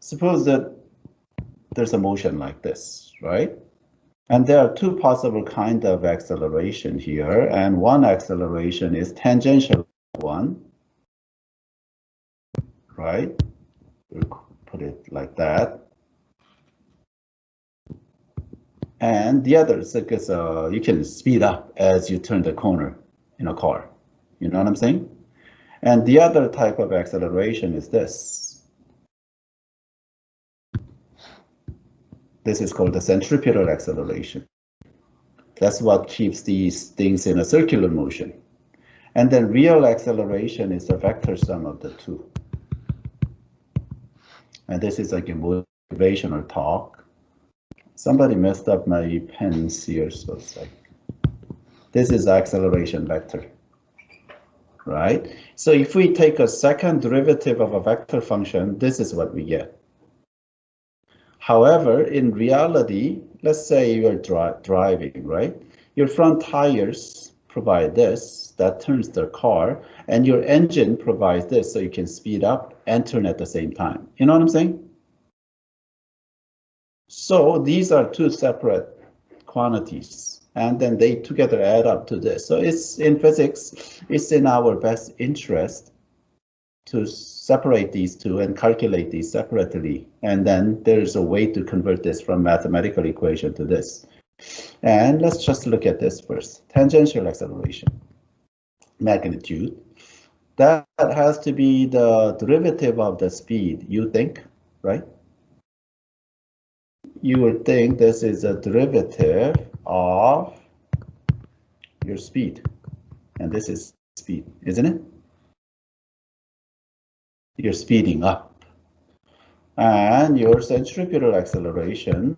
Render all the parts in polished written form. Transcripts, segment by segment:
suppose that there's a motion like this, right? And there are two possible kind of acceleration here, and one acceleration is tangential one, right? We'll put it like that. And the other is because you can speed up as you turn the corner in a car. You know what I'm saying? And the other type of acceleration is this. This is called the centripetal acceleration. That's what keeps these things in a circular motion. And then real acceleration is the vector sum of the two. And this is like a motivational talk. Somebody messed up my pens here, so it's like, this is acceleration vector, right? So if we take a second derivative of a vector function, this is what we get. However, in reality, let's say you're driving, right? Your front tires provide this, that turns the car, and your engine provides this, so you can speed up and turn at the same time. You know what I'm saying? So these are two separate quantities, and then they together add up to this. So it's in physics, it's in our best interest to separate these two and calculate these separately. And then there's a way to convert this from mathematical equation to this. And let's just look at this first. Tangential acceleration, magnitude. That has to be the derivative of the speed, you think, right? You would think this is a derivative of your speed. And this is speed, isn't it? You're speeding up. And your centripetal acceleration,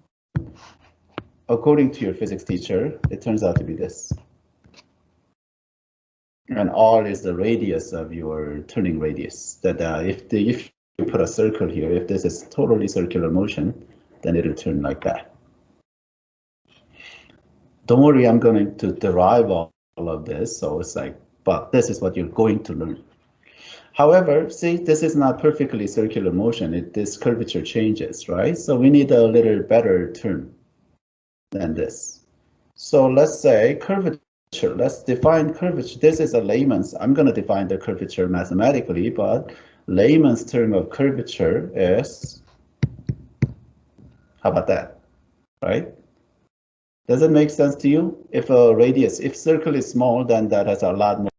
according to your physics teacher, it turns out to be this. And R is the radius of your turning radius. That if you put a circle here, if this is totally circular motion, then it'll turn like that. Don't worry, I'm going to derive all of this. So it's like, but this is what you're going to learn. However, see, this is not perfectly circular motion. This curvature changes, right? So we need a little better term than this. So let's say curvature. Let's define curvature. This is a layman's. I'm going to define the curvature mathematically, but layman's term of curvature is, how about that, right? Does it make sense to you? If a radius, if circle is small, then that has a lot more.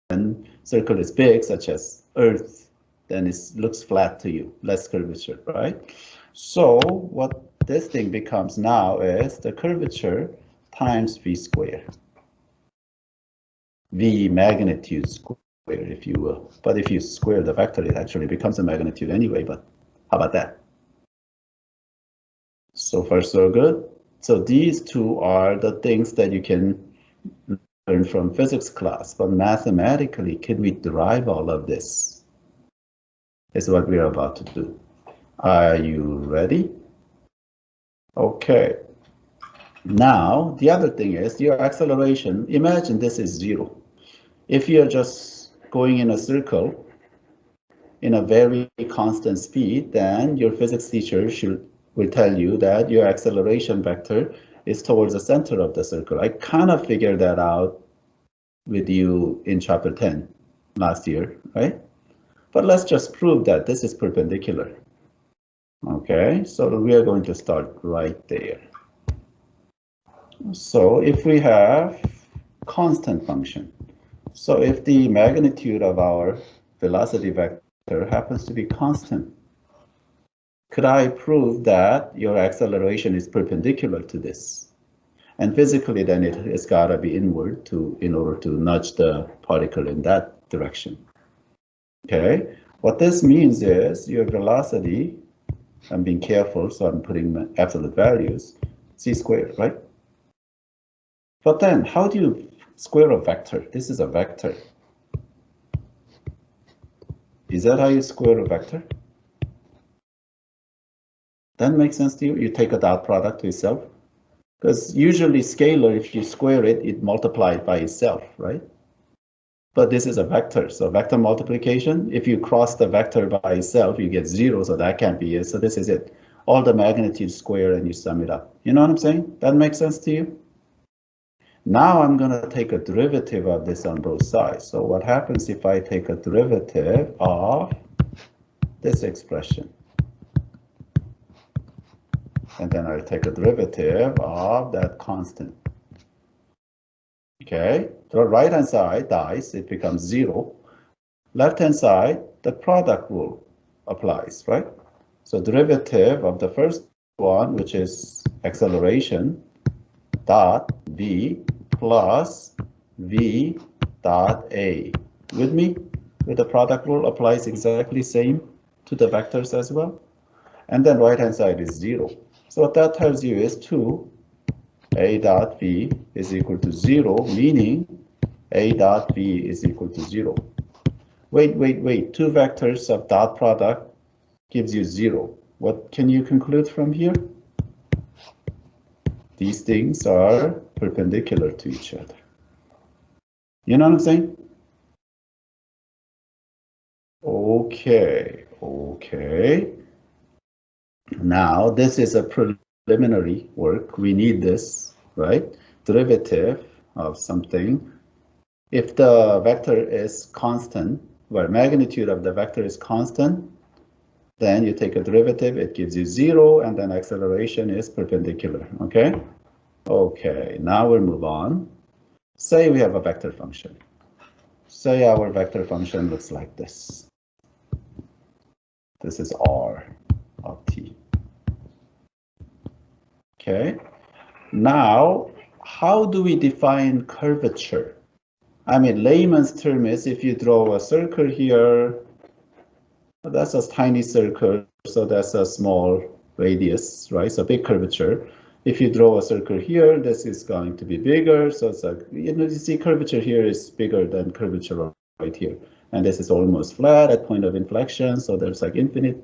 When circle is big, such as Earth, then it looks flat to you, less curvature, right? So what this thing becomes now is the curvature times v squared. V magnitude squared, if you will. But if you square the vector, it actually becomes a magnitude anyway, but how about that? So far, so good. So these two are the things that you can learn from physics class, but mathematically, can we derive all of this? Is what we're about to do. Are you ready? Okay. Now, the other thing is your acceleration. Imagine this is 0. If you're just going in a circle in a very constant speed, then your physics teacher will tell you that your acceleration vector is towards the center of the circle. I kind of figured that out with you in chapter 10 last year, right? But let's just prove that this is perpendicular. Okay, so we are going to start right there. So if we have constant function, so if the magnitude of our velocity vector happens to be constant, could I prove that your acceleration is perpendicular to this? And physically, then it's got to be inward in order to nudge the particle in that direction. Okay, what this means is your velocity, I'm being careful, so I'm putting absolute values, c squared, right? But then how do you square a vector? This is a vector. Is that how you square a vector? That makes sense to you? You take a dot product to itself? Because usually scalar, if you square it, it multiplies by itself, right? But this is a vector, so vector multiplication, if you cross the vector by itself, you get 0, so that can't be it. So this is it. All the magnitude square and you sum it up. You know what I'm saying? That makes sense to you? Now I'm going to take a derivative of this on both sides. So what happens if I take a derivative of this expression? And then I take a derivative of that constant. Okay, the right-hand side dies, it becomes 0. Left-hand side, the product rule applies, right? So derivative of the first one, which is acceleration, dot v plus v dot a. With me? With the product rule applies exactly same to the vectors as well. And then right-hand side is 0. So what that tells you is 2 a dot v is equal to 0, meaning a dot v is equal to 0. Wait. Two vectors of dot product gives you 0. What can you conclude from here? These things are perpendicular to each other. You know what I'm saying? Okay. Now, this is a preliminary work. We need this, right? Derivative of something. If the vector is constant, where magnitude of the vector is constant, then you take a derivative, it gives you 0, and then acceleration is perpendicular, okay? Okay, now we'll move on. Say we have a vector function. Say our vector function looks like this. This is R of t. Okay, now how do we define curvature? I mean, layman's term is if you draw a circle here, that's a tiny circle, so that's a small radius, right? So big curvature. If you draw a circle here, this is going to be bigger. So it's like, you see curvature here is bigger than curvature right here. And this is almost flat at point of inflection. So there's like infinite,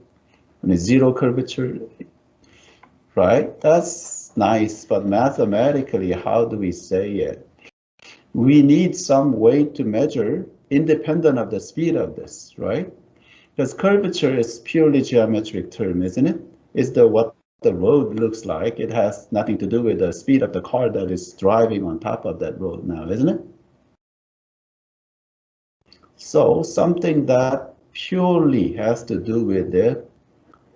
zero curvature, right? That's nice, but mathematically, how do we say it? We need some way to measure independent of the speed of this, right? Because curvature is purely geometric term, isn't it? It's what the road looks like. It has nothing to do with the speed of the car that is driving on top of that road now, isn't it? So something that purely has to do with the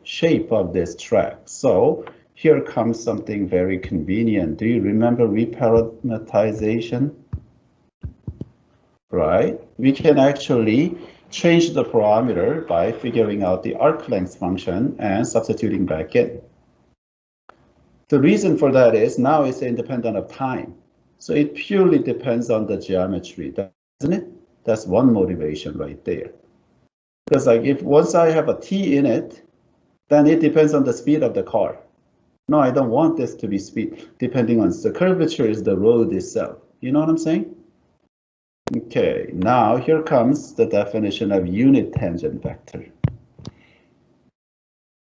shape of this track. So here comes something very convenient. Do you remember reparametrization? Right? We can actually change the parameter by figuring out the arc length function and substituting back in. The reason for that is now it's independent of time. So it purely depends on the geometry, doesn't it? That's one motivation right there. Because like if once I have a t in it, then it depends on the speed of the car. No, I don't want this to be speed depending on the curvature is the road itself. You know what I'm saying? Okay, now here comes the definition of unit tangent vector.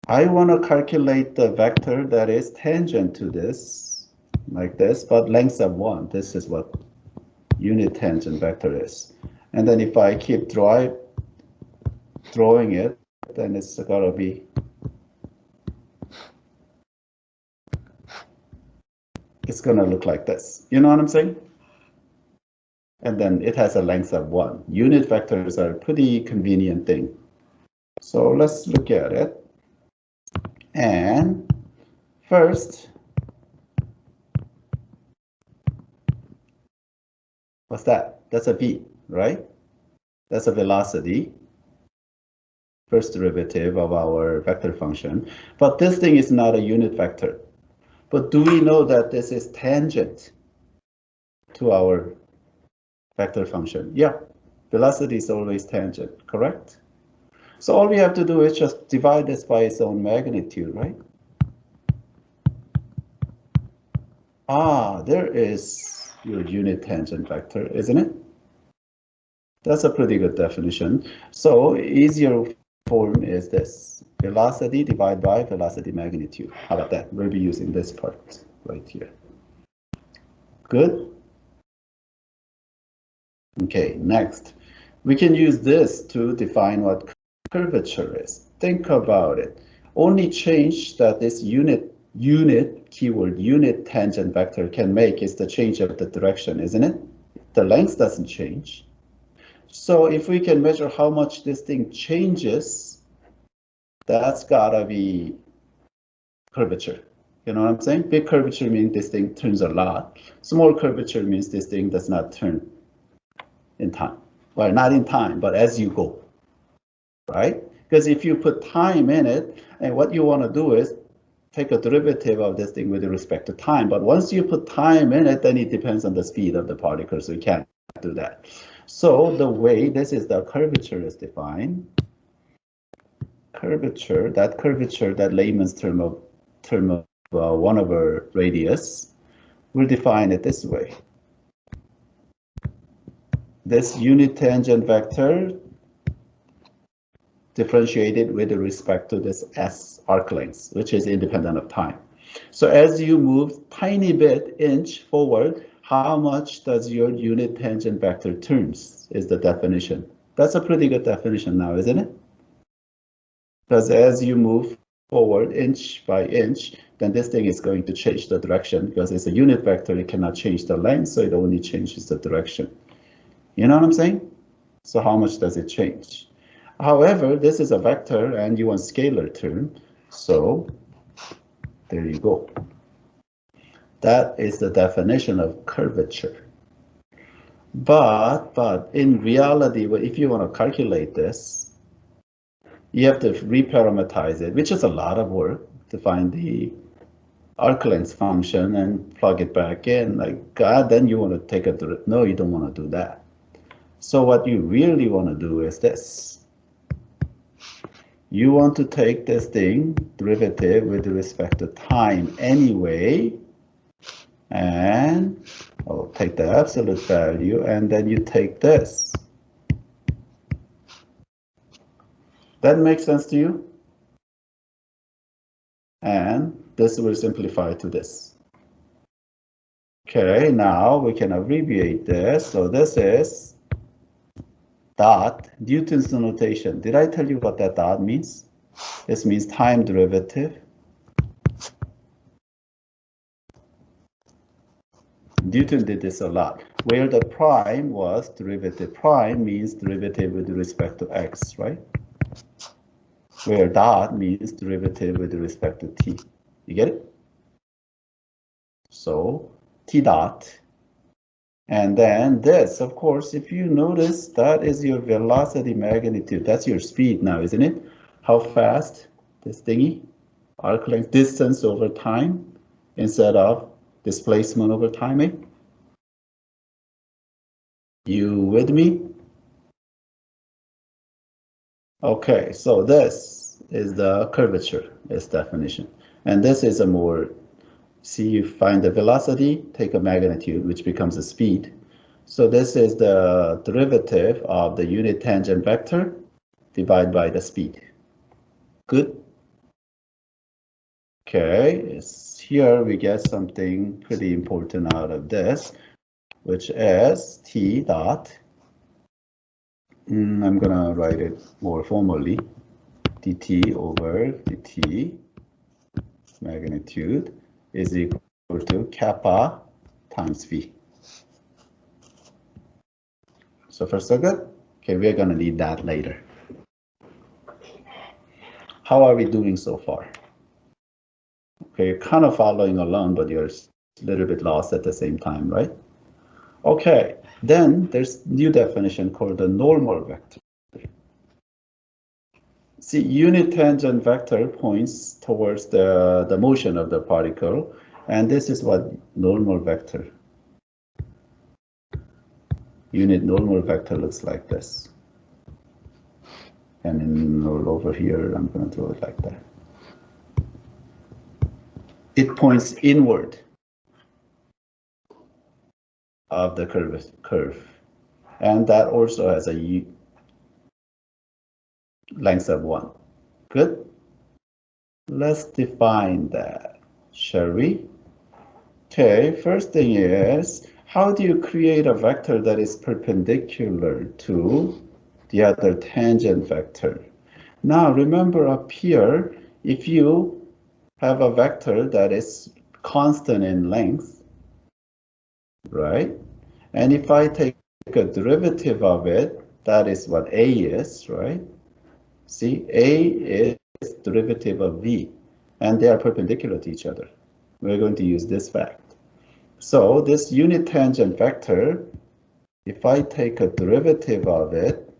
I want to calculate the vector that is tangent to this, like this, but length of 1. This is what unit tangent vector is. And then if I keep drawing it, then it's going to be look like this. You know what I'm saying? And then it has a length of 1. Unit vectors are a pretty convenient thing. So let's look at it. And first, what's that? That's a v, right? That's a velocity. First derivative of our vector function. But this thing is not a unit vector. But do we know that this is tangent to our vector function? Yeah, velocity is always tangent, correct? So all we have to do is just divide this by its own magnitude, right? Ah, there is your unit tangent vector, isn't it? That's a pretty good definition. So easier form is this. Velocity divided by velocity magnitude. How about that? We'll be using this part right here. Good? Okay, next, we can use this to define what curvature is. Think about it. Only change that this unit tangent vector can make is the change of the direction, isn't it? The length doesn't change. So if we can measure how much this thing changes, that's gotta be curvature. You know what I'm saying? Big curvature means this thing turns a lot. Small curvature means this thing does not turn in time. Well, not in time, but as you go, right? Because if you put time in it, and what you want to do is take a derivative of this thing with respect to time. But once you put time in it, then it depends on the speed of the particle, so you can't do that. So the way this is the curvature is defined. Curvature, that layman's term of 1/radius, we'll define it this way. This unit tangent vector differentiated with respect to this s arc length, which is independent of time. So as you move tiny bit inch forward, how much does your unit tangent vector turns is the definition. That's a pretty good definition now, isn't it? Because as you move forward inch by inch, then this thing is going to change the direction because it's a unit vector. It cannot change the length, so it only changes the direction. You know what I'm saying? So how much does it change? However, this is a vector and you want scalar term, so there you go. That is the definition of curvature. But in reality, if you want to calculate this, you have to reparameterize it, which is a lot of work to find the arc length function and plug it back in. Like, God, then you want to take a, no, you don't want to do that. So what you really want to do is this. You want to take this thing, derivative with respect to time anyway, and take the absolute value, and then you take this. That makes sense to you? And this will simplify to this. Okay, now we can abbreviate this. So this is dot, Newton's notation. Did I tell you what that dot means? This means time derivative. Newton did this a lot. Where the prime was derivative. Prime means derivative with respect to x, right? Where dot means derivative with respect to t. You get it? So t dot. And then this, of course, if you notice, that is your velocity magnitude. That's your speed now, isn't it? How fast this thingy, arc length, distance over time, instead of displacement over time, eh? You with me? Okay, so this is the curvature, its definition. And this is a more, see, you find the velocity, take a magnitude, which becomes a speed. So this is the derivative of the unit tangent vector divided by the speed. Good? Okay, here we get something pretty important out of this, which is t dot. I'm gonna write it more formally. dt over dt magnitude is equal to kappa times v. So far so good? Okay, we're gonna need that later. How are we doing so far? Okay, you're kind of following along, but you're a little bit lost at the same time, right? Okay, then there's new definition called the normal vector. See, unit tangent vector points towards the motion of the particle, and this is what normal vector. Unit normal vector looks like this. And then over here, I'm going to draw it like that. It points inward of the curve. And that also has a length of 1. Good? Let's define that, shall we? Okay, first thing is, How do you create a vector that is perpendicular to the other tangent vector? Now remember up here, if you have a vector that is constant in length, right? And if I take a derivative of it, that is what A is, right? See, A is derivative of V, and they are perpendicular to each other. We're going to use this fact. So this unit tangent vector, if I take a derivative of it,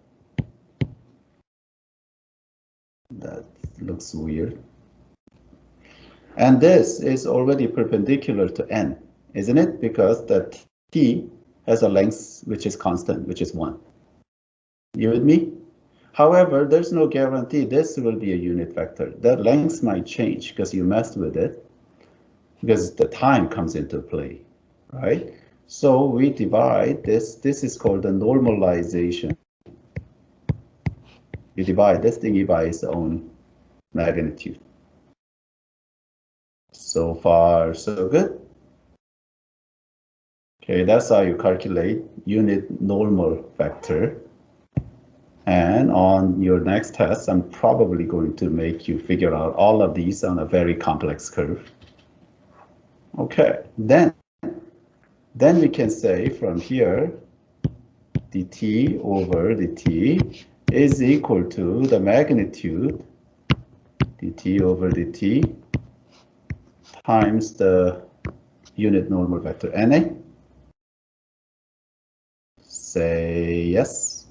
that looks weird. And this is already perpendicular to n, isn't it? Because the t has a length which is constant, which is 1. You with me? However, there's no guarantee this will be a unit vector. The length might change because you messed with it, because the time comes into play, right? So we divide this. This is called the normalization. You divide this thingy by its own magnitude. So far, so good. Okay, that's how you calculate unit normal vector. And on your next test, I'm probably going to make you figure out all of these on a very complex curve. Okay, then we can say from here, dt over dt is equal to the magnitude dt over dt times the unit normal vector na. Say yes.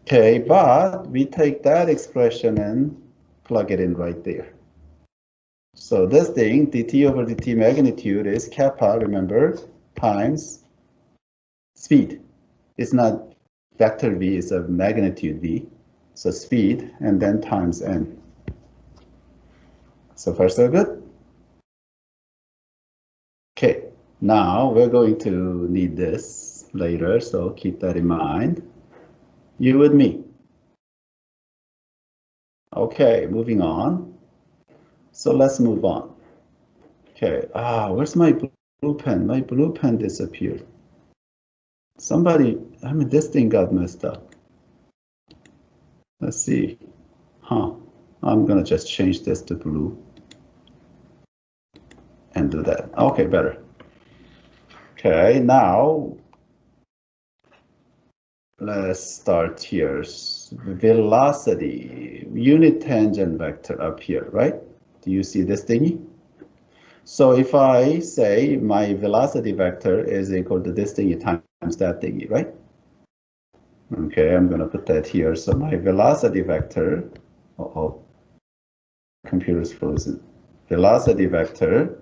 Okay, but we take that expression and plug it in right there. So this thing, dt over dt magnitude is kappa, remember, times speed. It's not vector v, it's a magnitude v. So speed, and then times n. So far, so good? Okay, now we're going to need this later, so keep that in mind. You with me? Okay, moving on. So let's move on. Okay, where's my blue pen? My blue pen disappeared. Somebody, this thing got messed up. Let's see. I'm gonna just change this to blue and do that. Okay, better. Okay, now let's start here. Velocity, unit tangent vector up here, right? Do you see this thingy? So if I say my velocity vector is equal to this thingy times that thingy, right? Okay, I'm going to put that here. So my velocity vector, computer's frozen. Velocity vector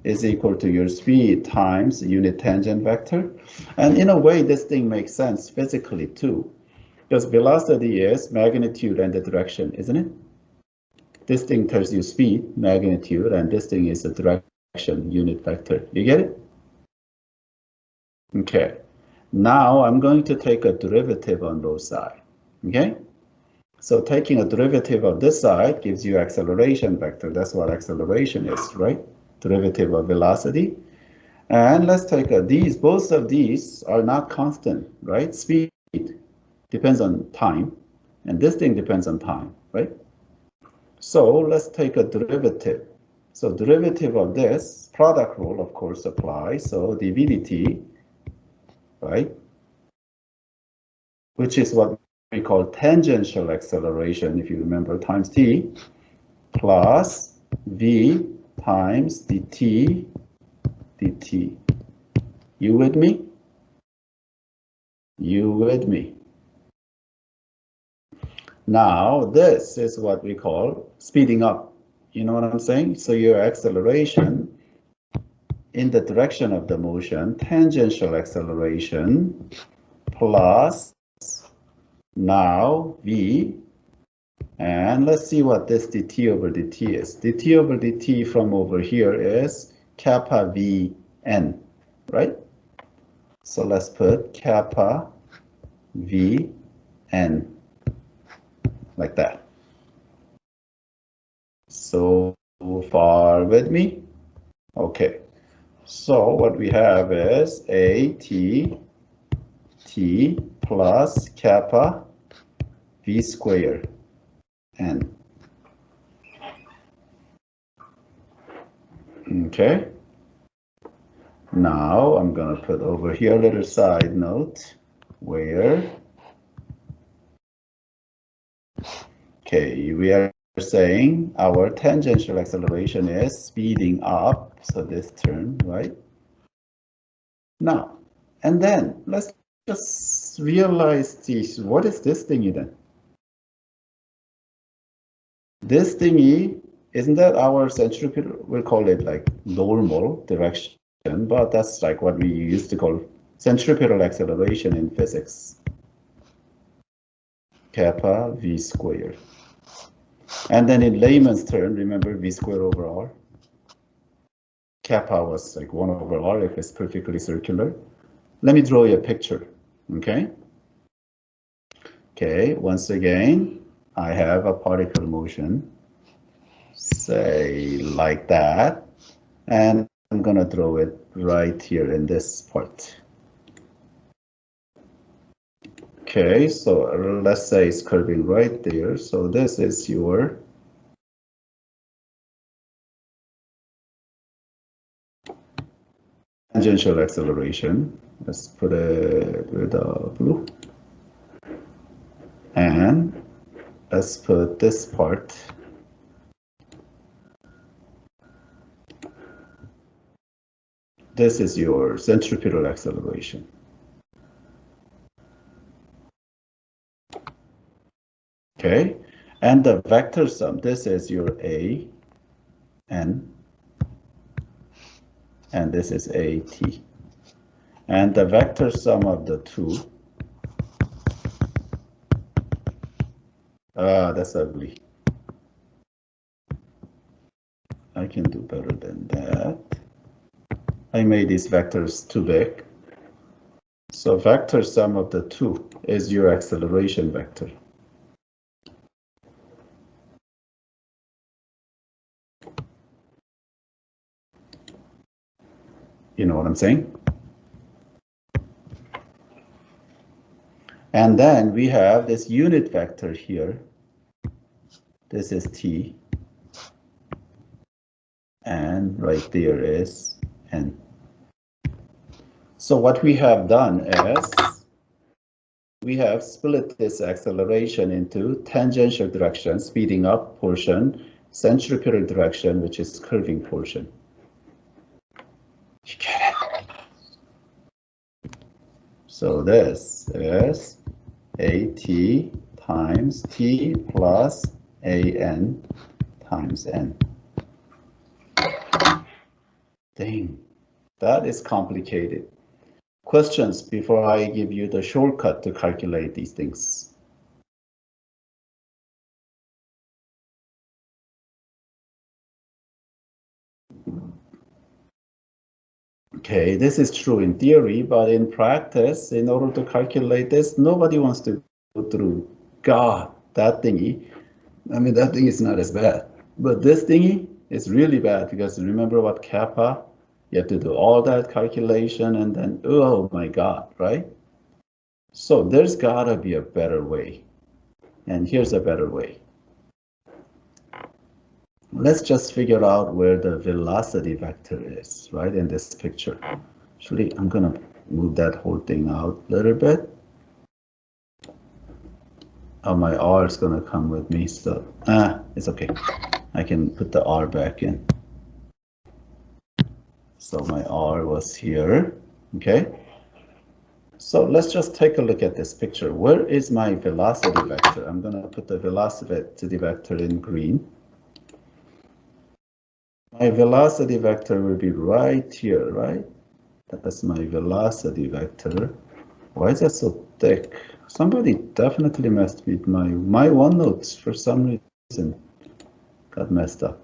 is equal to your speed times unit tangent vector. And in a way, this thing makes sense physically too, because velocity is magnitude and the direction, isn't it? This thing tells you speed, magnitude, and this thing is the direction, unit vector. You get it? Okay. Now I'm going to take a derivative on both sides. Okay? So taking a derivative of this side gives you acceleration vector. That's what acceleration is, right? Derivative of velocity. And let's take these. Both of these are not constant, right? Speed depends on time, and this thing depends on time, right? So let's take a derivative. So derivative of this, product rule, of course, applies. So dv dt, right? Which is what we call tangential acceleration, if you remember, times t, plus v times dt dt. You with me? You with me? Now, this is what we call speeding up. You know what I'm saying? So your acceleration in the direction of the motion, tangential acceleration, plus now v, and let's see what this dt over dt is. Dt over dt from over here is kappa v n, right? So let's put kappa v n like that. So far with me? Okay. So what we have is AT T plus kappa V squared N. Okay. Now I'm going to put over here a little side note where, okay, we are saying our tangential acceleration is speeding up. So this term, right? Now, and then let's just realize this. What is this thingy then? This thingy, isn't that our centripetal? We'll call it like normal direction, but that's like what we used to call centripetal acceleration in physics. Kappa V squared. And then in layman's term, remember V squared over R? Kappa was like 1 over R if it's perfectly circular. Let me draw you a picture, okay? Okay, once again, I have a particle motion, say like that, and I'm gonna draw it right here in this part. Okay, so let's say it's curving right there. So this is your tangential acceleration. Let's put it with a blue. And let's put this part. This is your centripetal acceleration. Okay, and the vector sum, this is your A, N, and this is A, T. And the vector sum of the two, that's ugly. I can do better than that. I made these vectors too big. So vector sum of the two is your acceleration vector. You know what I'm saying? And then we have this unit vector here. This is T. And right there is N. So what we have done is we have split this acceleration into tangential direction, speeding up portion, centripetal direction, which is curving portion. You get it? So this is AT times T plus AN times N. Dang, that is complicated. Questions before I give you the shortcut to calculate these things? Okay, this is true in theory, but in practice, in order to calculate this, nobody wants to go through, God, that thingy. I mean, that thing is not as bad, but this thingy is really bad because remember what kappa, you have to do all that calculation and then, oh my God, right? So there's gotta be a better way. And here's a better way. Let's just figure out where the velocity vector is, right, in this picture. Actually, I'm gonna move that whole thing out a little bit. Oh, my R is gonna come with me, so it's okay. I can put the R back in. So my R was here, okay? So let's just take a look at this picture. Where is my velocity vector? I'm gonna put the velocity vector in green. My velocity vector will be right here, right? That's my velocity vector. Why is that so thick? Somebody definitely messed with my OneNote for some reason. Got messed up.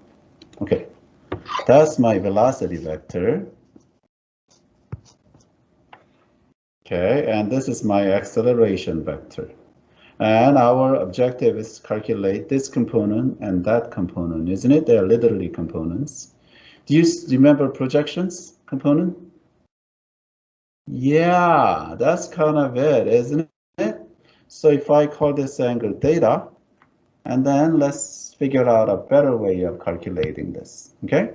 Okay, that's my velocity vector. Okay, and this is my acceleration vector. And our objective is to calculate this component and that component, isn't it? They are literally components. Do you remember projections? component? Yeah, that's kind of it, isn't it? So if I call this angle theta, and then let's figure out a better way of calculating this, okay?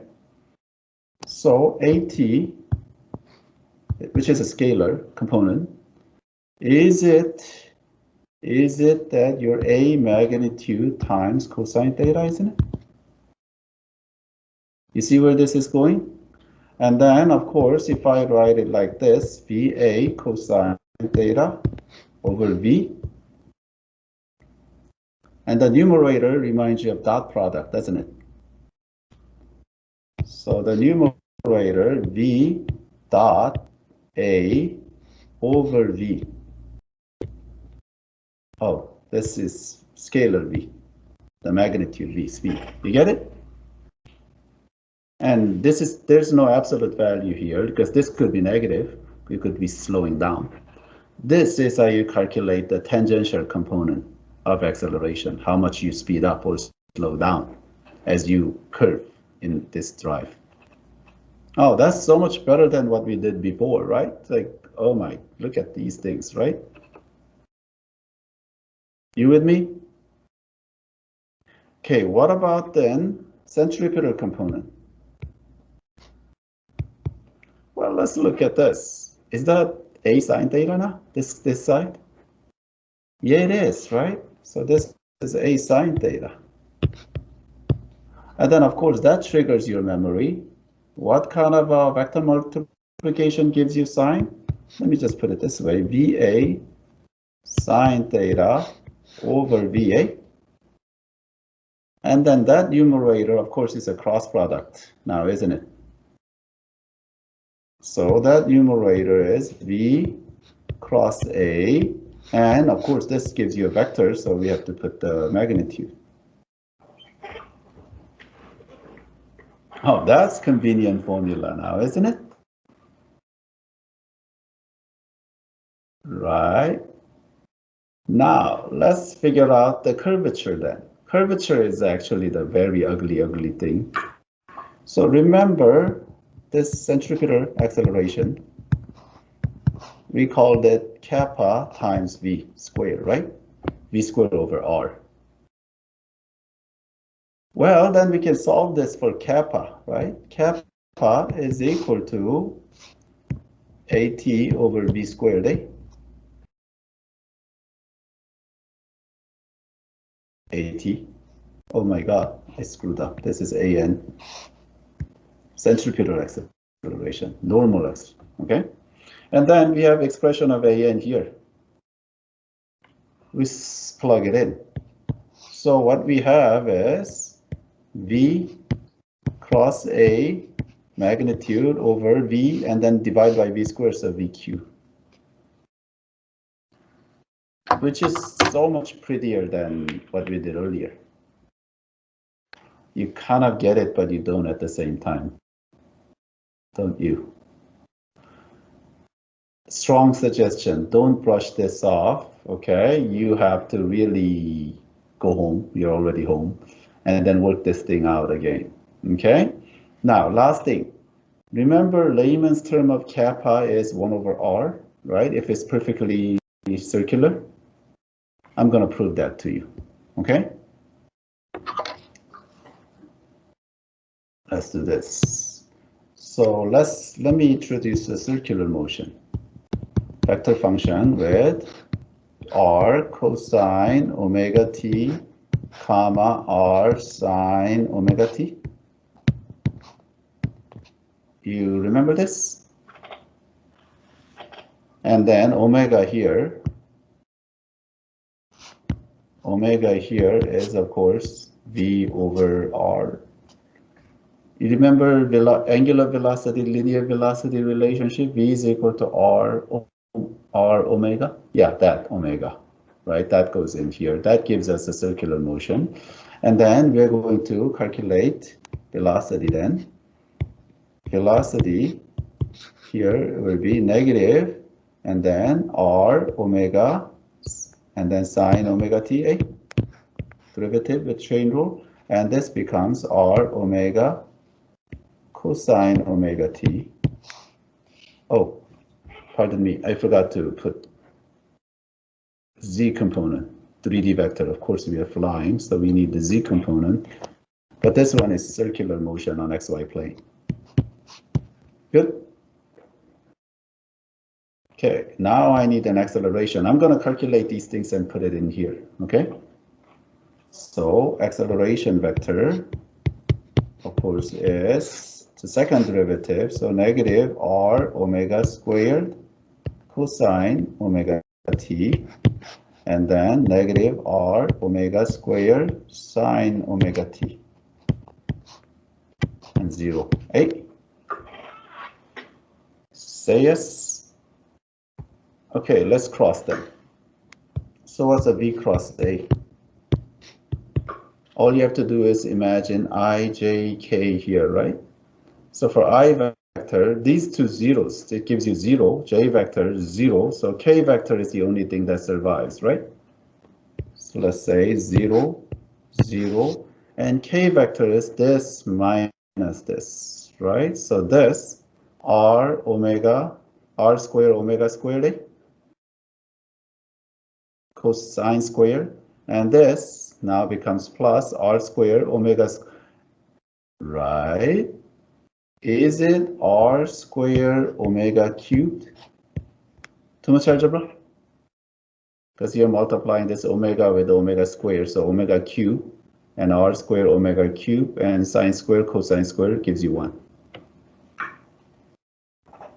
So AT, which is a scalar component, is it that your A magnitude times cosine theta, isn't it? You see where this is going? And then, of course, if I write it like this, VA cosine theta over V. And the numerator reminds you of dot product, doesn't it? So the numerator, V dot A over V. Oh, this is scalar V, the magnitude V, speed. You get it? And there's no absolute value here because this could be negative. You could be slowing down. This is how you calculate the tangential component of acceleration, how much you speed up or slow down as you curve in this drive. Oh, that's so much better than what we did before, right? Like, oh my, look at these things, right? You with me? Okay, what about then centripetal component? Well, let's look at this. Is that A sine theta now, this side? Yeah, it is, right? So this is A sine theta. And then, of course, that triggers your memory. What kind of vector multiplication gives you sine? Let me just put it this way, VA sine theta over VA. And then that numerator, of course, is a cross product now, isn't it? So that numerator is V cross A. And of course, this gives you a vector, so we have to put the magnitude. Oh, that's convenient formula now, isn't it? Right. Now, let's figure out the curvature then. Curvature is actually the very ugly thing. So remember this centripetal acceleration. We called it kappa times V squared, right? V squared over R. Well, then we can solve this for kappa, right? Kappa is equal to AT over V squared, eh? AT. Oh my God, I screwed up. This is AN. Centripetal acceleration, normal acceleration, okay? And then we have expression of AN here. We plug it in. So what we have is V cross A magnitude over V and then divide by V squared, so VQ. Which is so much prettier than what we did earlier. You kind of get it, but you don't at the same time. Don't you? Strong suggestion, don't brush this off, okay? You have to really go home, you're already home, and then work this thing out again, okay? Now, last thing, remember layman's term of kappa is 1 over R, right? If it's perfectly circular. I'm gonna prove that to you, okay? Let's do this. So let me introduce a circular motion. Vector function with R cosine omega t, comma R sine omega t. You remember this? And then omega here is, of course, V over R. You remember angular velocity, linear velocity relationship? V is equal to R omega? Yeah, that omega, right? That goes in here. That gives us a circular motion. And then we're going to calculate velocity then. Velocity here will be negative, and then R omega, and then sine omega t, derivative with chain rule. And this becomes R omega cosine omega t. Oh, pardon me, I forgot to put z component, 3D vector. Of course, we are flying, so we need the z component. But this one is circular motion on xy plane. Good. Okay, now I need an acceleration. I'm going to calculate these things and put it in here. Okay. So acceleration vector, of course, is the second derivative. So negative r omega squared cosine omega t, and then negative r omega squared sine omega t, and 0. 8. Say yes. Okay, let's cross them. So what's a v cross a? All you have to do is imagine I, j, k here, right? So for I vector, these two zeros, it gives you 0, j vector is 0, so k vector is the only thing that survives, right? So let's say 0, 0, and k vector is this minus this, right? So this r square omega squared a, cosine square, and this now becomes plus r square omega, right? Is it r square omega cubed? Too much algebra? Because you're multiplying this omega with omega square, so omega cube and r square omega cube and sine square cosine square gives you 1.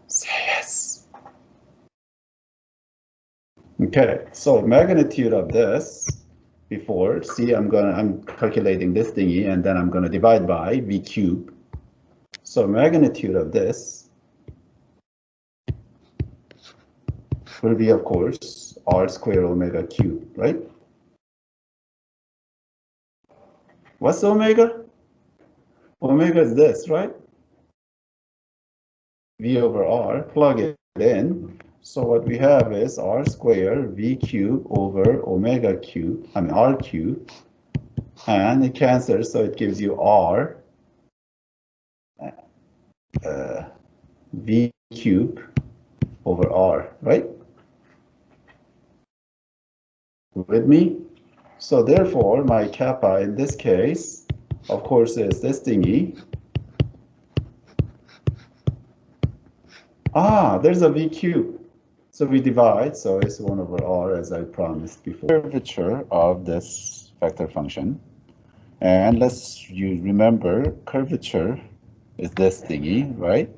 Say yes. Okay, so magnitude of this before, see, I'm calculating this thingy and then I'm gonna divide by v cube. So magnitude of this will be, of course, r square omega cube, right? What's omega? Omega is this, right? V over r, plug it in. So what we have is r square v cube over omega cube, r cube, and it cancels, so it gives you r v cube over r, right? With me? So therefore, my kappa in this case, of course, is this thingy. There's a v cube. So we divide, so it's 1 over r as I promised before. Curvature of this vector function. And you remember, curvature is this thingy, right?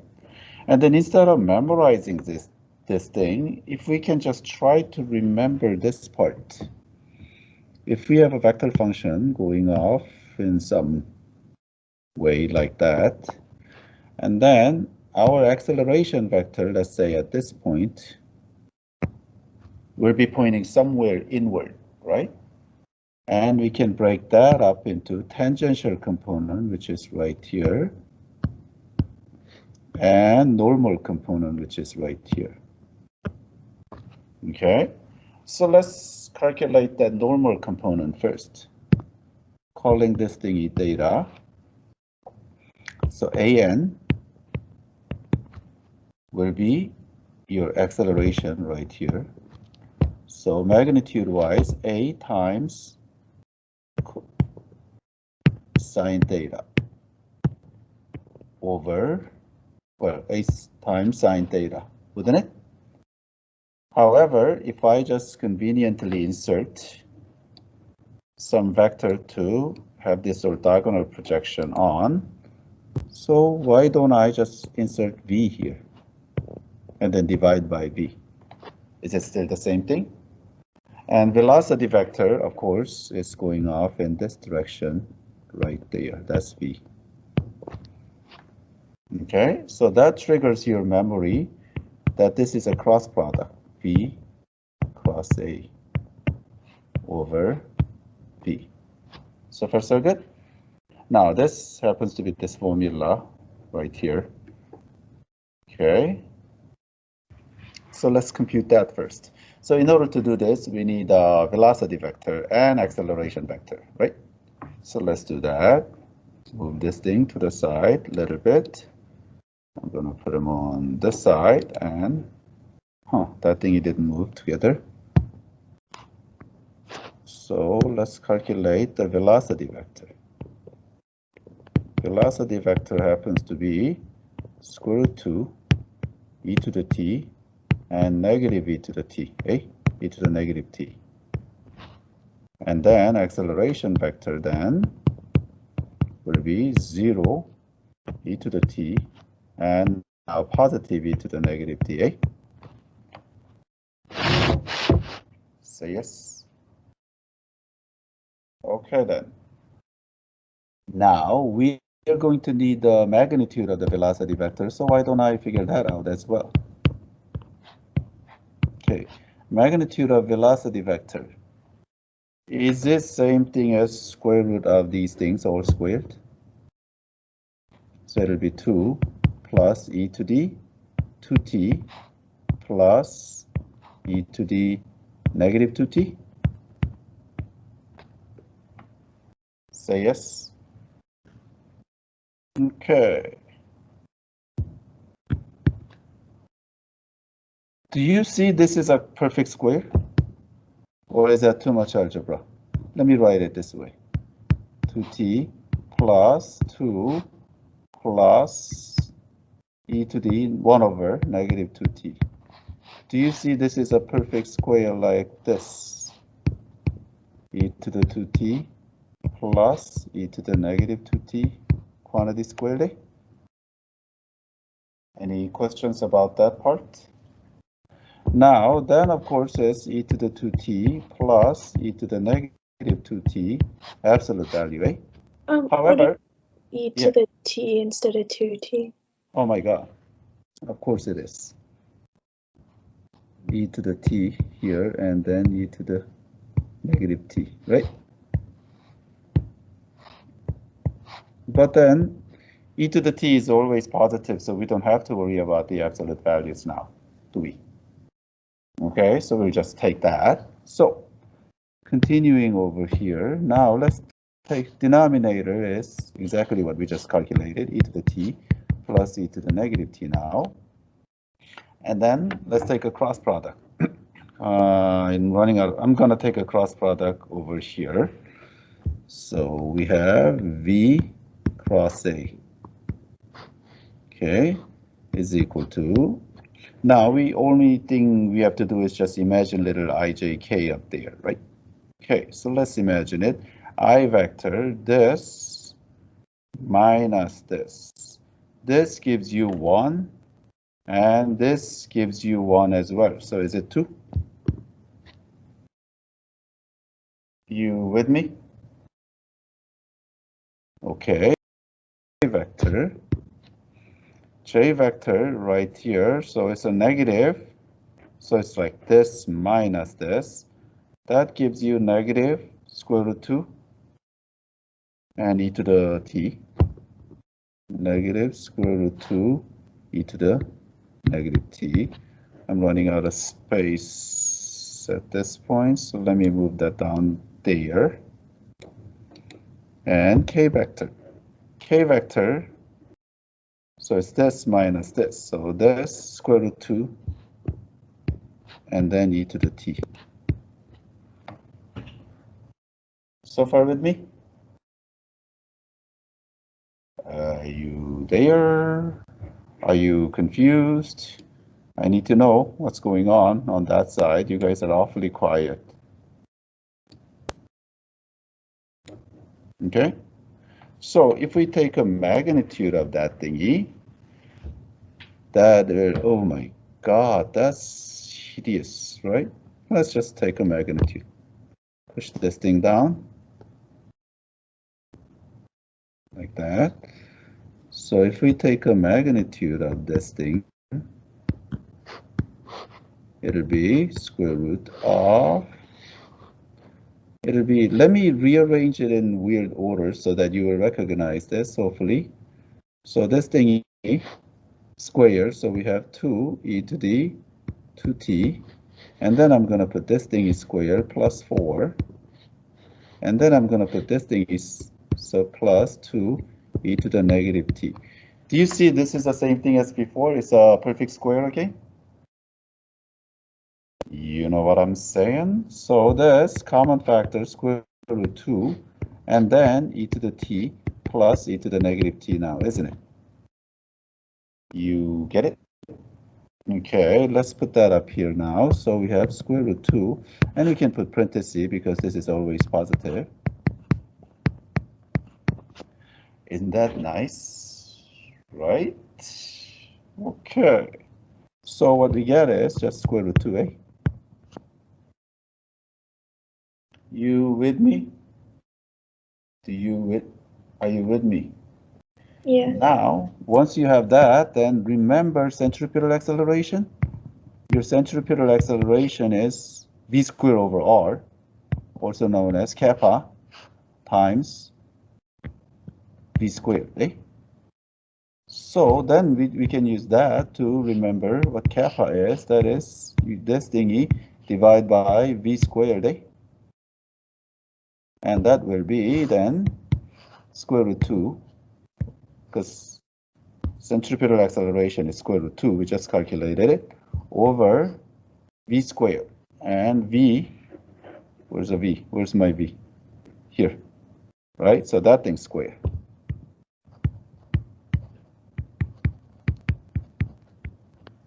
And then instead of memorizing this thing, if we can just try to remember this part. If we have a vector function going off in some way like that, and then our acceleration vector, let's say at this point, will be pointing somewhere inward, right? And we can break that up into tangential component, which is right here, and normal component, which is right here. Okay, so let's calculate that normal component first, calling this thingy theta. So an will be your acceleration right here. So magnitude-wise, a times sine theta over, well, a times sine theta, wouldn't it? However, if I just conveniently insert some vector to have this orthogonal projection on, so why don't I just insert v here and then divide by v? Is it still the same thing? And velocity vector, of course, is going off in this direction right there. That's v. Okay, so that triggers your memory that this is a cross product, v cross a over v. So far so good? Now this happens to be this formula right here. Okay, so let's compute that first. So in order to do this, we need a velocity vector and acceleration vector, right? So let's do that. Move this thing to the side a little bit. I'm gonna put them on this side, and that thing didn't move together. So let's calculate the velocity vector. Velocity vector happens to be square root 2 e to the t and negative e to the t, e to the negative t. And then acceleration vector then will be 0 e to the t and now positive e to the negative t. Say yes. Okay then. Now we are going to need the magnitude of the velocity vector, so why don't I figure that out as well? Okay, magnitude of velocity vector. Is this same thing as square root of these things all squared? So it'll be 2 plus e to the 2t plus e to the negative 2t. Say yes. Okay. Do you see this is a perfect square? Or is that too much algebra? Let me write it this way. 2t plus 2 plus e to the 1 over negative 2t. Do you see this is a perfect square like this? E to the 2t plus e to the negative 2t quantity squared. Any questions about that part? Now, then of course is e to the 2t plus e to the negative 2t absolute value, eh? However, e to the t instead of 2t? Oh my god, of course it is. E to the t here and then e to the negative t, right? But then e to the t is always positive, so we don't have to worry about the absolute values now, do we? Okay, so we'll just take that. So continuing over here, now let's take denominator is exactly what we just calculated, e to the t plus e to the negative t now. And then let's take a cross product. I'm running out. I'm gonna take a cross product over here. So we have v cross a, okay, is equal to. Now we only thing we have to do is just imagine little ijk up there, right? Okay, so let's imagine it. I vector this minus this. This gives you 1, and this gives you 1 as well. So is it 2? You with me? Okay, J vector right here, so it's a negative, so it's like this minus this. That gives you negative square root 2 and e to the t. Negative square root 2 e to the negative t. I'm running out of space at this point, so let me move that down there. And k vector. K vector, so it's this minus this. So this square root 2 and then e to the t. So far with me? Are you there? Are you confused? I need to know what's going on that side. You guys are awfully quiet. Okay? So if we take a magnitude of that thingy, oh my god, that's hideous, right? Let's just take a magnitude. Push this thing down. Like that. So if we take a magnitude of this thing, it'll be square root of, let me rearrange it in weird order so that you will recognize this, hopefully. So this thing square, so we have 2 e to the 2t, and then I'm going to put this thing is square plus 4, and then I'm going to put this thing is so plus 2 e to the negative t. Do you see this is the same thing as before? It's a perfect square again? You know what I'm saying? So this common factor square root 2 and then e to the t plus e to the negative t now, isn't it? You get it? Okay, let's put that up here now. So we have square root 2 and we can put parentheses because this is always positive. Isn't that nice? Right? Okay. So what we get is just square root 2, eh? You with me? Are you with me? Yeah. Now, once you have that, then remember centripetal acceleration. Your centripetal acceleration is v squared over r, also known as kappa, times v squared, eh? So then we can use that to remember what kappa is. That is this thingy divided by v squared, eh? And that will be then square root 2, because centripetal acceleration is square root 2. We just calculated it over v squared. And v, where's the v? Where's my v? Here, right? So that thing's square.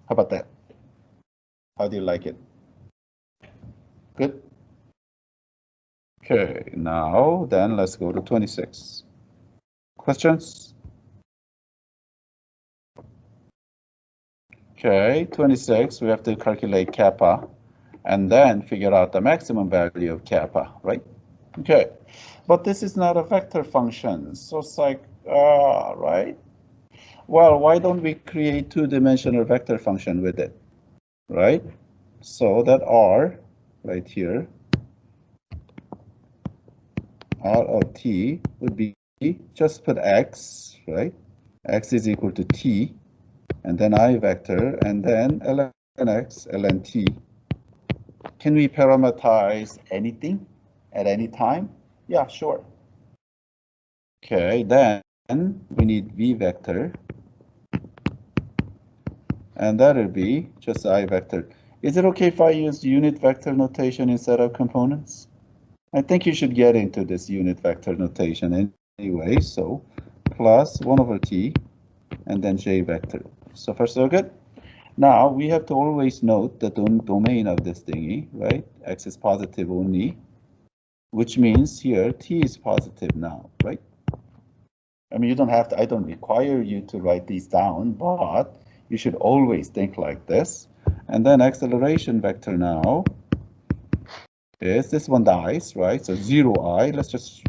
How about that? How do you like it? Good? Okay, now then let's go to 26. Questions? Okay, 26, we have to calculate kappa and then figure out the maximum value of kappa, right? Okay, but this is not a vector function, so it's like, right? Well, why don't we create two-dimensional vector function with it, right? So that R, right here, R of t would be, just put x, right? X is equal to t, and then I vector, and then ln x, ln t. Can we parameterize anything at any time? Yeah, sure. Okay, then we need v vector, and that'll be just I vector. Is it okay if I use unit vector notation instead of components? I think you should get into this unit vector notation anyway, so plus 1 over t, and then j vector. So far so good? Now we have to always note the domain of this thingy, right? X is positive only, which means here t is positive now, right? I mean, you don't have to, I don't require you to write these down, but you should always think like this. And then acceleration vector now is this one dies, right? So 0i, let's just,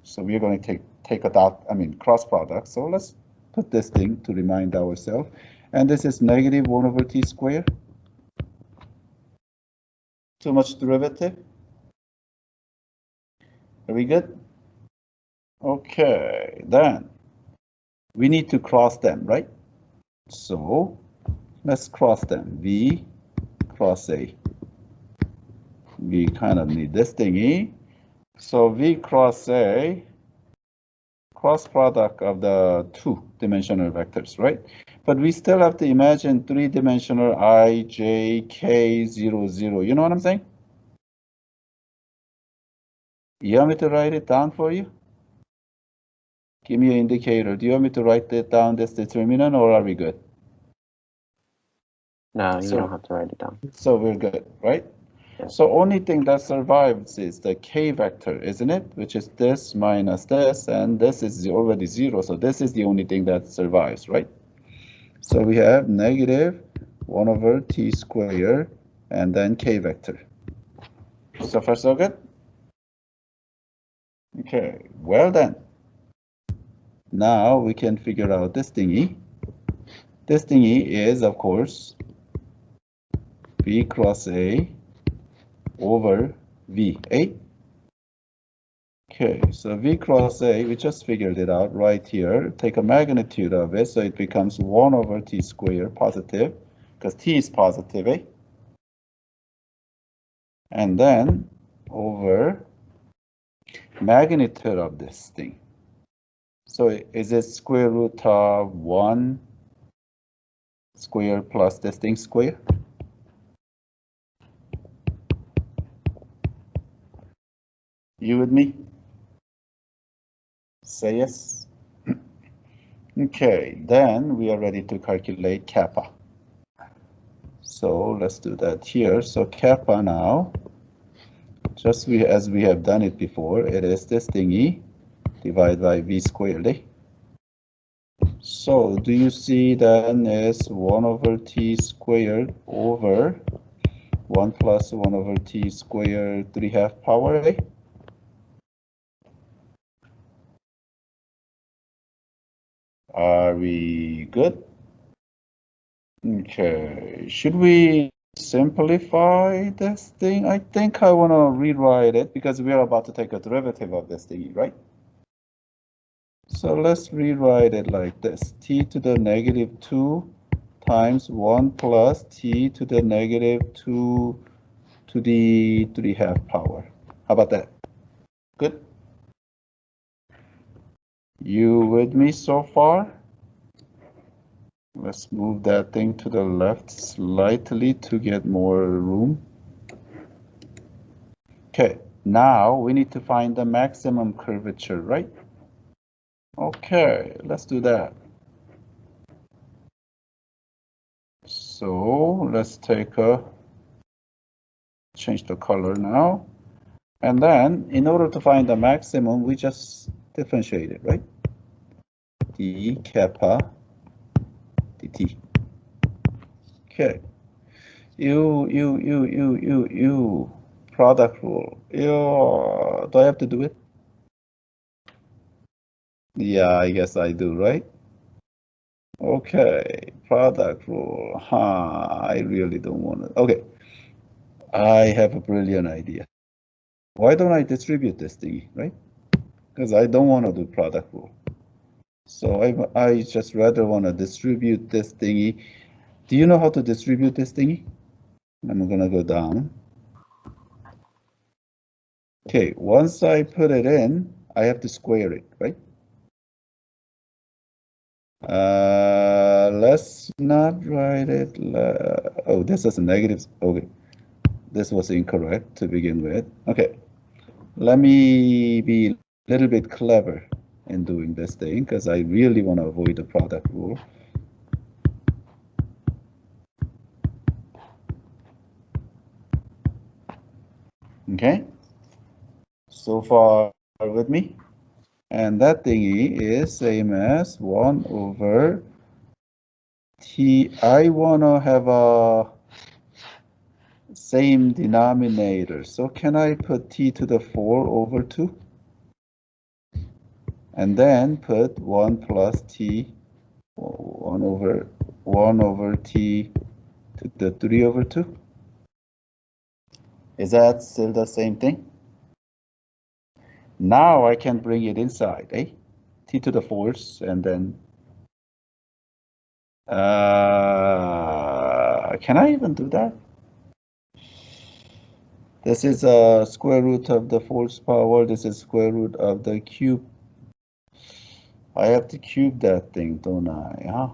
so we're going to take a dot, I mean cross product. So let's put this thing to remind ourselves. And this is negative 1 over t squared. Too much derivative. Are we good? Okay, then we need to cross them, right? So let's cross them. V cross A. We kind of need this thingy. So V cross A, cross product of the two-dimensional vectors, right? But we still have to imagine three-dimensional I, J, K, 0, 0. You know what I'm saying? You want me to write it down for you? Give me an indicator. Do you want me to write it down, this determinant, or are we good? No, you don't have to write it down. So we're good, right? Yeah. So only thing that survives is the k vector, isn't it? Which is this minus this, and this is already 0. So this is the only thing that survives, right? So we have negative 1 over t squared, and then k vector. So far, so good? Okay, well then. Now we can figure out this thingy. This thingy is, of course, V cross A over V, A. Okay, so V cross A, we just figured it out right here. Take a magnitude of it, so it becomes 1 over t squared positive, because t is positive, eh? And then over magnitude of this thing. So is it square root of 1 square plus this thing square? You with me? Say yes. Okay, then we are ready to calculate kappa. So let's do that here. So kappa now, just as we have done it before, it is this thingy divided by v squared. Eh? So do you see then is 1 over t squared over 1 plus 1 over t squared 3/2 power? Eh? Are we good? Okay, should we simplify this thing? I think I want to rewrite it because we are about to take a derivative of this thing, right? So let's rewrite it like this. T to the negative 2 times 1 plus t to the negative 2 to the 3/2 power. How about that? Good? You with me so far? Let's move that thing to the left slightly to get more room. Okay, now we need to find the maximum curvature, right? Okay, let's do that. So let's change the color now. And then in order to find the maximum, we just differentiate it, right? d kappa dt. Okay. You. Product rule. Do I have to do it? Yeah, I guess I do, right? Okay, product rule. I really don't want to. Okay, I have a brilliant idea. Why don't I distribute this thingy, right? Because I don't want to do product rule. So I just rather want to distribute this thingy. Do you know how to distribute this thingy? I'm gonna go down. Okay, once I put it in, I have to square it, right? Let's not write it. Oh, this is a negative. Okay, this was incorrect to begin with. Okay, let me be a little bit clever in doing this thing because I really want to avoid the product rule. Okay, so far with me? And that thingy is same as 1 over t. I want to have a same denominator. So can I put t to the 4 over 2? And then put 1 plus t, 1 over t to the 3 over 2. Is that still the same thing? Now I can bring it inside, eh? T to the 4th, and then can I even do that? This is a square root of the 4th power. This is square root of the cube. I have to cube that thing, don't I? Huh?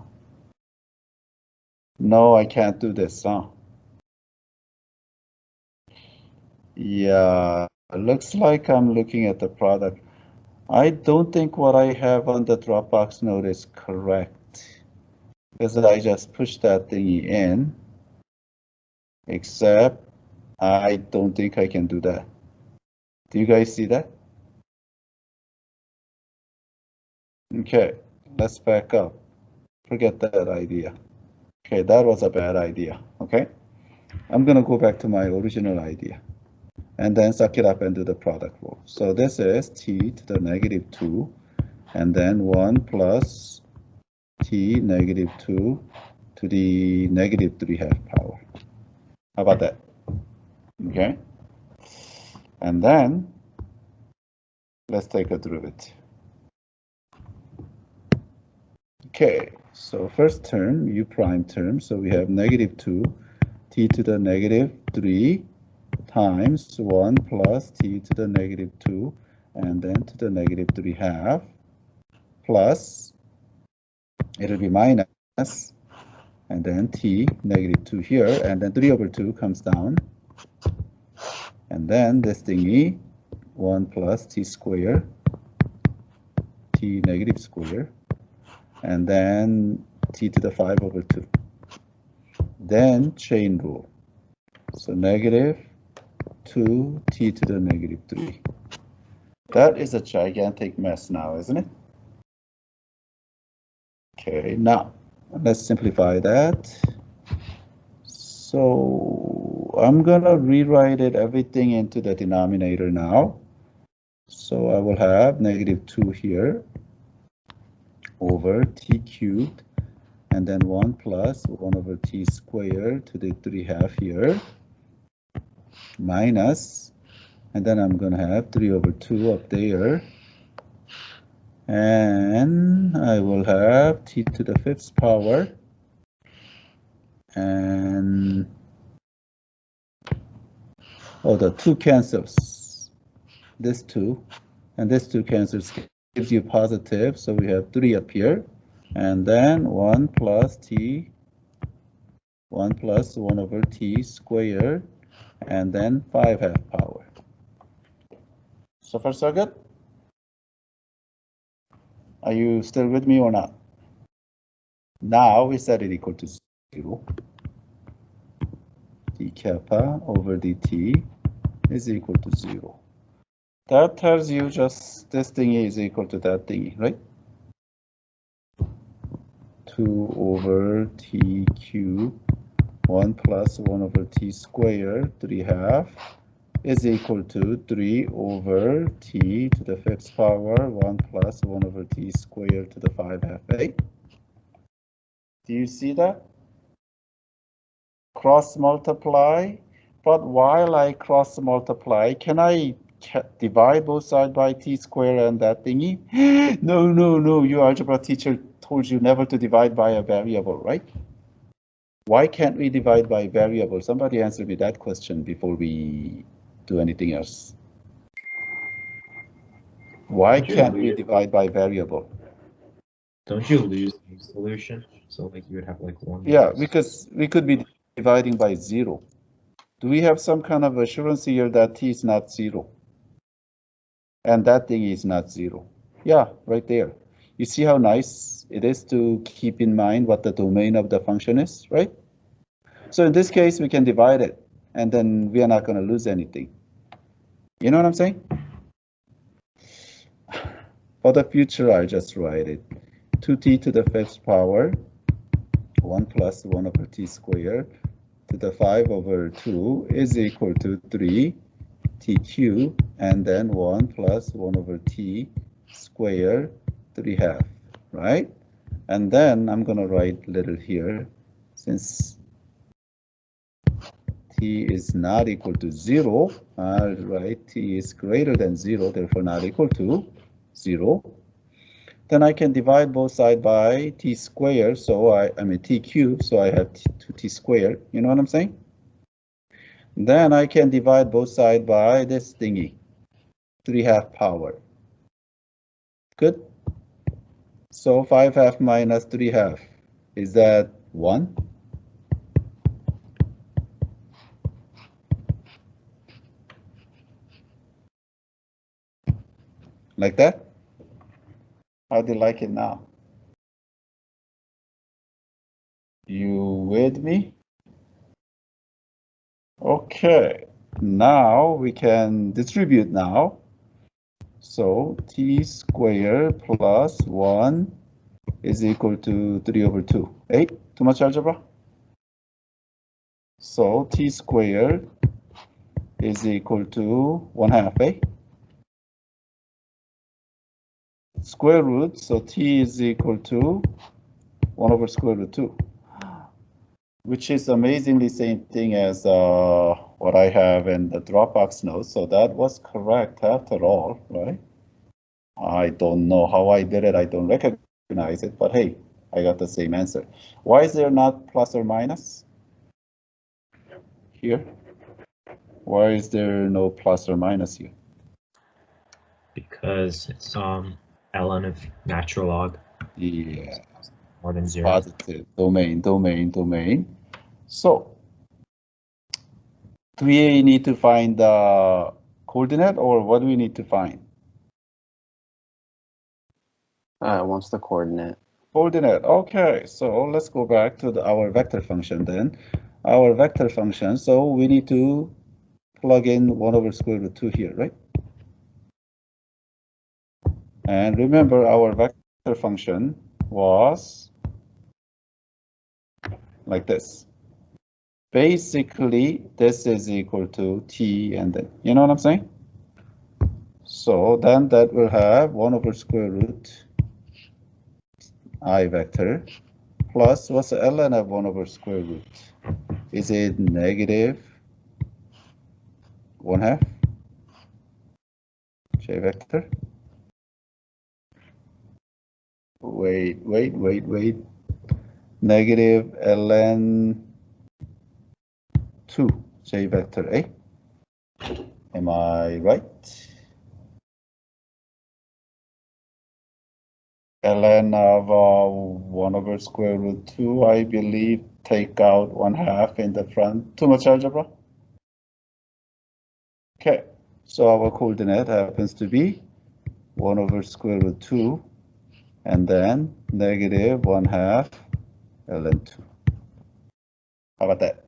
No, I can't do this, huh? Yeah, it looks like I'm looking at the product. I don't think what I have on the Dropbox note is correct, because I just pushed that thingy in, except I don't think I can do that. Do you guys see that? Okay, let's back up. Forget that idea. Okay, that was a bad idea, okay? I'm gonna go back to my original idea and then suck it up and do the product rule. So this is t to the negative 2, and then 1 plus t negative 2 to the negative 3/2 power. How about that? Okay. And then let's take a derivative. Okay, so first term, u prime term, so we have negative 2 t to the negative 3 times 1 plus t to the negative 2, and then to the negative 3/2 plus, it'll be minus, and then t, negative 2 here, and then 3 over 2 comes down. And then this thingy, 1 plus t square, t negative square, and then t to the 5 over 2. Then chain rule. So negative 2 t to the negative 3. That is a gigantic mess now, isn't it? Okay, now let's simplify that. So I'm gonna rewrite it everything into the denominator now. So I will have negative 2 here over t cubed, and then 1 plus 1 over t squared to the 3/2 here, minus, and then I'm going to have 3 over 2 up there, and I will have t to the 5th power, and the 2 cancels, this 2, and this 2 cancels, gives you positive, so we have 3 up here, and then 1 plus t, 1 plus 1 over t squared, and then 5/2 power. So far so good? Are you still with me or not? Now we set it equal to 0. d kappa over dt is equal to 0. That tells you just this thingy is equal to that thingy, right? 2 over t cubed 1 plus 1 over t squared 3/2 is equal to 3 over t to the 5th power 1 plus 1 over t squared to the 5/2. Do you see that? Cross multiply, but while I cross multiply, can I divide both sides by t squared and that thingy? No, your algebra teacher told you never to divide by a variable, right? Why can't we divide by variable? Somebody answer me that question before we do anything else. Why can't we divide by variable? Don't you lose the solution? So like you would have like 1. Yeah, because we could be dividing by 0. Do we have some kind of assurance here that t is not 0? And that thing is not 0. Yeah, right there. You see how nice it is to keep in mind what the domain of the function is, right? So in this case, we can divide it, and then we are not going to lose anything. You know what I'm saying? For the future, I'll just write it. 2t to the 5th power, 1 plus 1 over t squared to the 5 over 2 is equal to 3 t cubed, and then 1 plus 1 over t squared 3/2, right? And then I'm going to write little here, since t is not equal to 0, I'll write t is greater than 0, therefore not equal to 0. Then I can divide both sides by t squared, so I mean t cubed, so I have 2t squared. You know what I'm saying? Then I can divide both sides by this thingy, 3/2 power. Good? So 5/2 minus 3/2, is that 1? Like that? How do you like it now? You with me? Okay, now we can distribute now. So t squared plus 1 is equal to 3 over 2. 8? Too much algebra? So t squared is equal to 1/2, eh? Square root, so t is equal to 1 over square root 2, which is amazingly same thing as what I have in the Dropbox notes. So that was correct after all, right? I don't know how I did it. I don't recognize it, but hey, I got the same answer. Why is there not plus or minus here? Why is there no plus or minus here? Because it's ln of natural log Yeah, more than 0. positive domain. So do we need to find the coordinate, or what do we need to find? What's the coordinate? Coordinate. Okay, so let's go back to our vector function then. Our vector function, so we need to plug in 1 over square root 2 here, right? And remember, our vector function was like this. Basically, this is equal to t, and then, you know what I'm saying? So then that will have 1 over square root I vector plus, what's the ln of 1 over square root? Is it negative 1/2 j vector? Wait. Negative ln 2 j vector A. Am I right? Ln of 1 over square root 2, I believe, take out 1/2 in the front. Too much algebra? Okay, so our coordinate happens to be 1 over square root 2, and then negative 1/2 ln 2. How about that?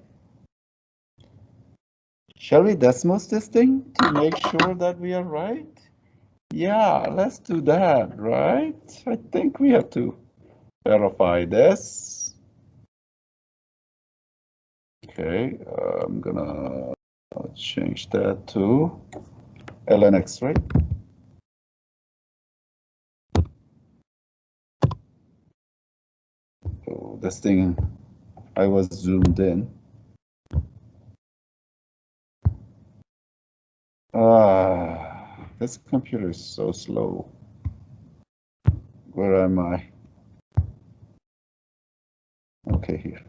Shall we decimal this thing to make sure that we are right? Yeah, let's do that, right? I think we have to verify this. Okay, I'm gonna change that to ln x, right? Oh, this thing, I was zoomed in. This computer is so slow. Where am I? Okay, here.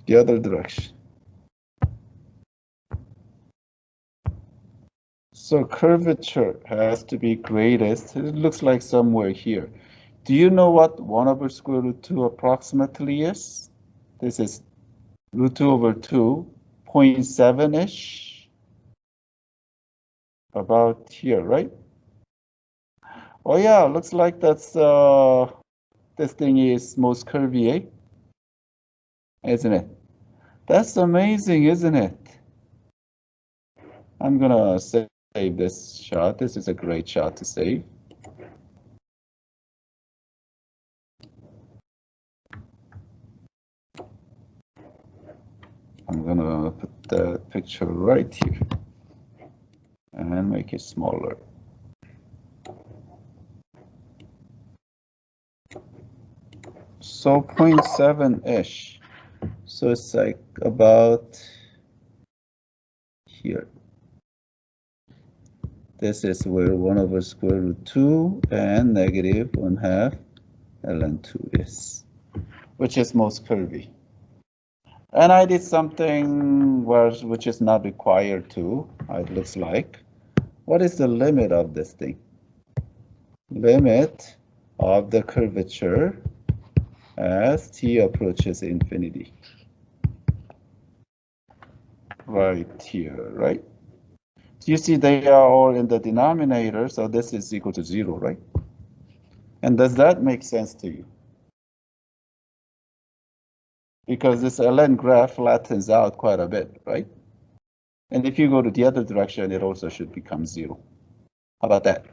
The other direction. So curvature has to be greatest. It looks like somewhere here. Do you know what 1 over square root 2 approximately is? This is root 2 over 2, 0.7-ish. About here, right? Oh yeah, looks like that's this thing is most curvy, eh? Isn't it? That's amazing, isn't it? I'm gonna save this shot. This is a great shot to save. I'm gonna put the picture right here and make it smaller. So 0.7-ish. So it's like about here. This is where 1 over square root 2 and negative 1/2 ln 2 is, which is most curvy. And I did something which is not required to, it looks like. What is the limit of this thing? Limit of the curvature as t approaches infinity. Right here, right? So you see they are all in the denominator, so this is equal to 0, right? And does that make sense to you? Because this ln graph flattens out quite a bit, right? And if you go to the other direction, it also should become 0. How about that?